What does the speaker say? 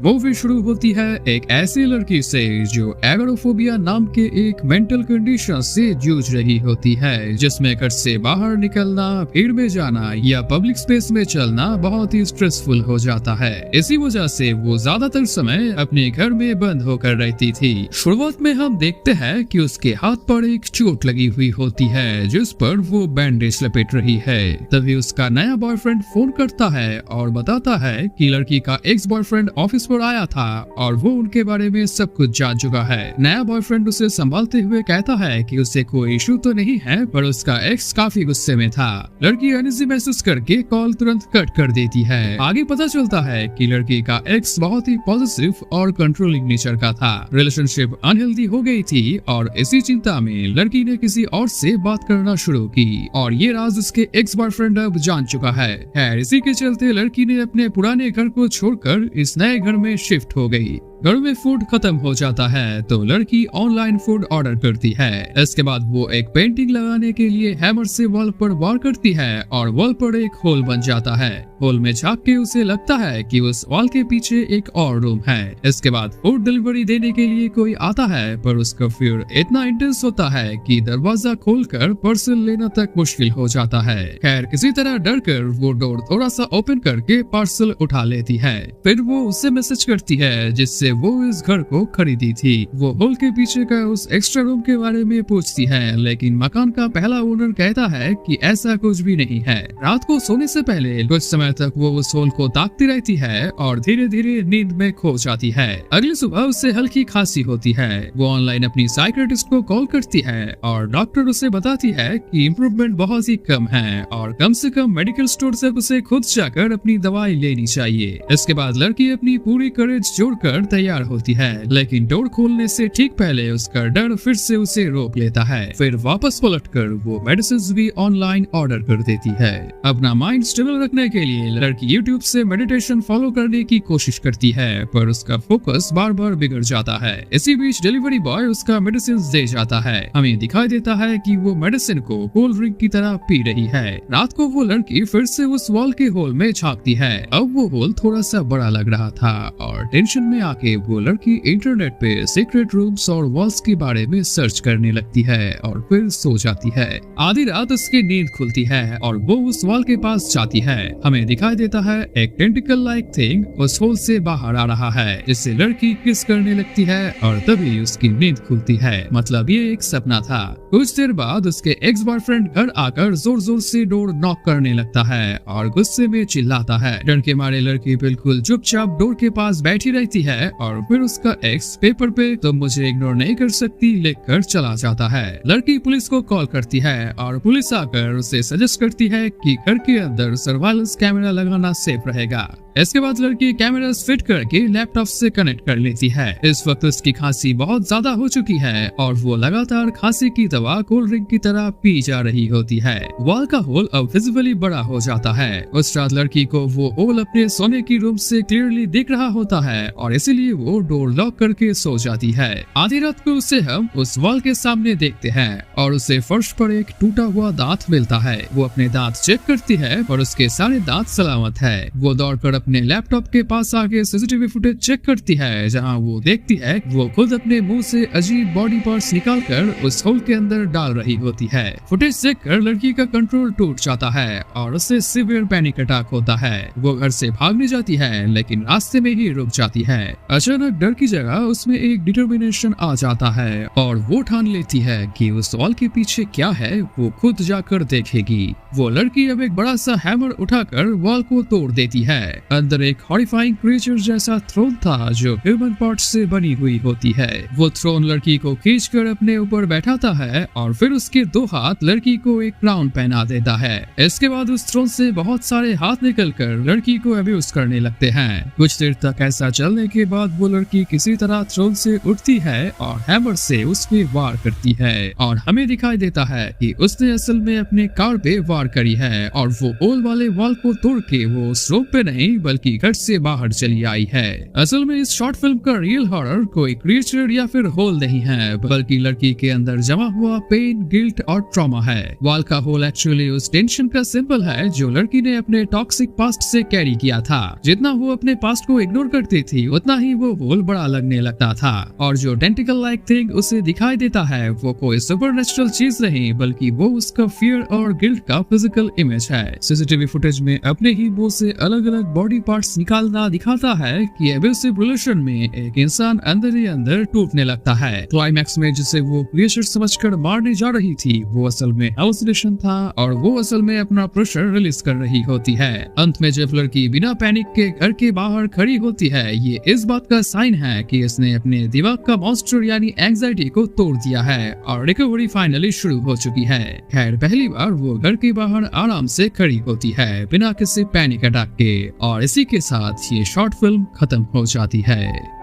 Movie शुरू होती है एक ऐसी लड़की से जो एगोराफोबिया नाम के एक मेंटल कंडीशन से जूझ रही होती है, जिसमें घर से बाहर निकलना, भीड़ में जाना या पब्लिक स्पेस में चलना बहुत ही स्ट्रेसफुल हो जाता है। इसी वजह से वो ज्यादातर समय अपने घर में बंद होकर रहती थी। शुरुआत में हम देखते हैं कि उसके हाथ पर एक चोट लगी हुई होती है जिस पर वो बैंडेज लपेट रही है। तभी उसका नया बॉयफ्रेंड फोन करता है और बताता है कि लड़की का एक्स बॉयफ्रेंड ऑफिस पर आया था और वो उनके बारे में सब कुछ जान चुका है। नया बॉयफ्रेंड उसे संभालते हुए कहता है कि उसे कोई इशू तो नहीं है, पर उसका एक्स काफी गुस्से में था। लड़की अनईजी महसूस करके कॉल तुरंत कट कर देती है। आगे पता चलता है कि लड़की का एक्स बहुत ही पॉजिटिव और कंट्रोलिंग नेचर का था। रिलेशनशिप अनहेल्दी हो गई थी और इसी चिंता में लड़की ने किसी और से बात करना शुरू की और ये राज उसके एक्स बॉयफ्रेंड अब जान चुका है। इसी के चलते लड़की ने अपने पुराने घर को छोड़कर इस नए घर में शिफ्ट हो गई। घर में फूड खत्म हो जाता है तो लड़की ऑनलाइन फूड ऑर्डर करती है। इसके बाद वो एक पेंटिंग लगाने के लिए हैमर से वॉल पर वार करती है और वॉल पर एक होल बन जाता है। होल में झांक के उसे लगता है कि उस वॉल के पीछे एक और रूम है। इसके बाद फूड डिलीवरी देने के लिए कोई आता है, पर उसका फियर इतना इंटेंस होता है कि दरवाजा खोलकर पार्सल लेना तक मुश्किल हो जाता है। खैर, किसी तरह डर कर वो डोर थोड़ा सा ओपन करके पार्सल उठा लेती है। फिर वो उससे मैसेज करती है जिससे वो इस घर को खरीदी थी। वो होल के पीछे का उस एक्स्ट्रा रूम के बारे में पूछती है, लेकिन मकान का पहला ओनर कहता है कि ऐसा कुछ भी नहीं है। रात को सोने से पहले कुछ समय तक वो उस होल को ताकती रहती है और धीरे धीरे नींद में खो जाती है। अगली सुबह उसे हल्की खांसी होती है। वो ऑनलाइन अपनी साइकियाट्रिस्ट को कॉल करती है और डॉक्टर उसे बताती है कि इम्प्रूवमेंट बहुत ही कम है और कम से कम मेडिकल स्टोर से उसे खुद जाकर अपनी दवाई लेनी चाहिए। इसके बाद लड़की अपनी पूरी करेज जोड़कर तैयार होती है, लेकिन डोर खोलने से ठीक पहले उसका डर फिर से उसे रोक लेता है। फिर वापस पलटकर वो मेडिसिन भी ऑनलाइन ऑर्डर कर देती है। अपना माइंड स्टेबल रखने के लिए लड़की यूट्यूब से मेडिटेशन फॉलो करने की कोशिश करती है, पर उसका फोकस बार बार बिगड़ जाता है। इसी बीच डिलीवरी बॉय उसका मेडिसिन दे जाता है। हमें दिखाई देता है कि वो मेडिसिन को कोल्ड ड्रिंक की तरह पी रही है। रात को वो लड़की फिर से उस वॉल के होल में झांकती है। अब वो होल थोड़ा सा बड़ा लग रहा था और टेंशन में आके वो लड़की इंटरनेट पे सीक्रेट रूम्स और वॉल्स के बारे में सर्च करने लगती है और फिर सो जाती है। आधी रात उसकी नींद खुलती है और वो उस वॉल के पास जाती है। हमें दिखाई देता है एक टेंटिकल लाइक थिंग उस होल से बाहर आ रहा है, जिससे लड़की किस करने लगती है और तभी उसकी नींद खुलती है। मतलब ये एक सपना था। कुछ देर बाद उसके एक्स बॉयफ्रेंड घर आकर जोर जोर से डोर नॉक करने लगता है और गुस्से में चिल्लाता है। डर के मारे लड़की बिल्कुल चुपचाप डोर के पास बैठी रहती है और फिर उसका एक्स पेपर पे "तुम मुझे इग्नोर नहीं कर सकती" लिखकर चला जाता है। लड़की पुलिस को कॉल करती है और पुलिस आकर उसे सजेस्ट करती है कि घर के अंदर सर्वाइलेंस कैमरा लगाना सेफ रहेगा। इसके बाद लड़की कैमरास फिट करके लैपटॉप से कनेक्ट कर लेती है। इस वक्त उसकी खांसी बहुत ज्यादा हो चुकी है और वो लगातार खांसी की दवा कोल्ड ड्रिंक की तरह पी जा रही होती है। वॉल का होल अब विजिबली बड़ा हो जाता है। उस रात लड़की को वो होल अपने सोने की रूम से क्लियरली दिख रहा होता है और इसीलिए वो डोर लॉक करके सो जाती है। आधी रात को उसे हम उस वॉल के सामने देखते हैं और उसे फर्श पर एक टूटा हुआ दांत मिलता है। वो अपने दांत चेक करती है और उसके सारे दांत सलामत है। वो दौड़कर अपने लैपटॉप के पास आके सीसीटीवी फुटेज चेक करती है, जहां वो देखती है वो खुद अपने मुंह से अजीब बॉडी पार्ट्स निकालकर उस होल के अंदर डाल रही होती है। फुटेज देखकर लड़की का कंट्रोल टूट जाता है और उसे सीवियर पैनिक अटैक होता है। वो घर से भागने जाती है, लेकिन रास्ते में ही रुक जाती है। अचानक डर की जगह उसमें एक डिटर्मिनेशन आ जाता है और वो ठान लेती है कि उस वॉल के पीछे क्या है वो खुद जाकर देखेगी। वो लड़की अब एक बड़ा सा हैमर उठाकर वॉल को तोड़ देती है। अंदर एक हॉरिफाइंग क्रिएचर जैसा थ्रोन था जो ह्यूमन पार्ट से बनी हुई होती है। वो थ्रोन लड़की को खींचकर अपने ऊपर बैठाता है और फिर उसके दो हाथ लड़की को एक क्राउन पहना देता है। इसके बाद उस थ्रोन से बहुत सारे हाथ निकलकर लड़की को अब्यूज करने लगते हैं। कुछ देर तक ऐसा चलने के बाद वो लड़की किसी तरह थ्रोन से उठती है और हैमर से उस पे वार करती है और हमें दिखाई देता है कि उसने असल में अपने कार पे वार करी है और वो होल वाले वॉल को तोड़ के वो उस रूम पे नहीं बल्कि घर से बाहर चली आई है। असल में इस शॉर्ट फिल्म का रियल हॉरर कोई क्रिएचर या फिर होल नहीं है, बल्कि लड़की के अंदर जमा हुआ पेन, गिल्ट और ट्रॉमा है। वॉल का होल एक्चुअली उस टेंशन का सिंबल है जो लड़की ने अपने टॉक्सिक पास्ट से कैरी किया था। जितना वो अपने पास्ट को इग्नोर करती थी उतना ही वो होल बड़ा लगने लगता था, और जो टेंटिकल लाइक थिंग उसे दिखाई देता है वो कोई सुपरनेचुरल चीज नहीं, बल्कि वो उसका फियर और गिल्ट का फिजिकल इमेज है। सीसीटीवी फुटेज में अपने ही मुंह से अलग अलग बॉडी पार्ट्स निकालना दिखाता है कि एब्यूसिव रिलेशन में एक इंसान अंदर ही अंदर टूटने लगता है। क्लाइमैक्स में जिसे वो क्रिएचर समझकर मारने जा रही थी वो असल में हेलुसिनेशन था, और वो असल में अपना प्रेशर रिलीज कर रही होती है। अंत में जब लड़की बिना पैनिक के घर के बाहर खड़ी होती है, ये इस बात का साइन है कि इसने अपने दिमाग का मॉन्स्टर यानी एंजाइटी को तोड़ दिया है और रिकवरी फाइनली शुरू हो चुकी है। खैर, पहली बार वो घर के बाहर आराम से खड़ी होती है बिना किसी पैनिक अटैक के, और इसी के साथ ये शॉर्ट फिल्म खत्म हो जाती है।